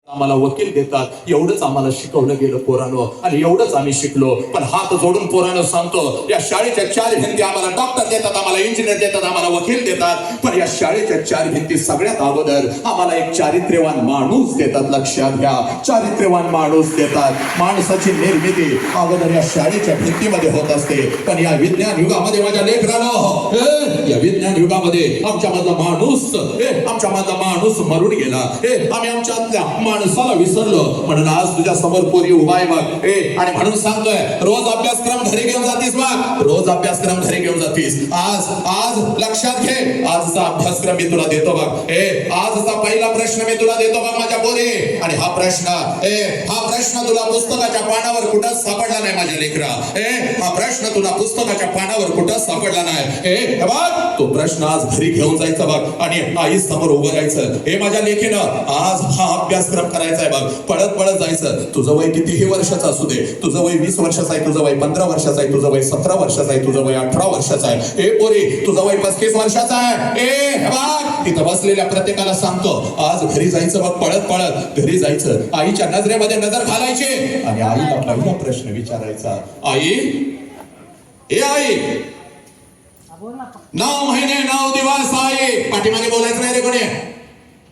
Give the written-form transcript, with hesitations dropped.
आम्हाला वकील देतात, एवढंच आम्हाला शिकवलं गेलं पोरांनो, आणि एवढंच आम्ही शिकलो. पण हात जोडून पोरांनो सांगतो, या शाळेच्या 4 भिंती आम्हाला डॉक्टर देतात, आम्हाला इंजिनियर देतात, आम्हाला वकील देतात, पण या शाळेच्या 4 भिंती सगळ्यात अगोदर आम्हाला एक चारित्र्यवान माणूस देतात. लक्षात घ्या, चारित्र्यवान माणूस देतात. माणसाची निर्मिती अगोदर या शाळेच्या भिंतीमध्ये होत असते. पण या विज्ञान युगामध्ये माझ्या लेकरांनो, या विज्ञान युगामध्ये आमच्यामधला माणूस मरून गेला. आम्ही आमच्यातल्या माणसाला विसरलो. म्हणून आज तुझ्या समोर पोरी उभा आहे बघ, आणि म्हणून सांगतोय, रोज अभ्यासक्रम घरी घेऊन जातीस बघ, रोज अभ्यासक्रम घरी घेऊन जातीस. आज लक्षात घे, आजचा अभ्यासक्रम मी तुला देतो बघ. आजचा पहिला प्रश्न मी तुला देतो बघ माझ्या पोरी. आणि हा प्रश्न तुला पुस्तकाच्या पानावर कुठं सापडला नाही माझ्या लेकरा. हा प्रश्न तुला पुस्तकाच्या पानावर कुठं सापडला नाही. बघ, तो प्रश्न आज घरी घेऊन जायचा बघ, आणि आई समोर उभं राहायचं. माझ्या लेखीनं आज हा अभ्यासक्रम करायचा आहे बघ. पळत जायचं. तुझं वय कितीही वर्षाचं असू दे, तुझं वय 20 वर्षाचं आहे, तुझं वय 15 वर्षाचं आहे, तुझं वय 17 वर्षाचं आहे, तुझं वय 18 वर्षाचं आहे. पोरी, तुझं वय 35 वर्षाचं आहे. बघ, तिथं बसलेल्या प्रत्येकाला सांगतो, आज घरी जायचं बघ. पळत घरी जायचं. आईच्या नजरेमध्ये नजर घालायची आणि आईला पहिला प्रश्न विचारायचा, आई, आई, 9 महिने 9 दिवस आई. पाठीमागे बोलायचं नाही रे कोणी.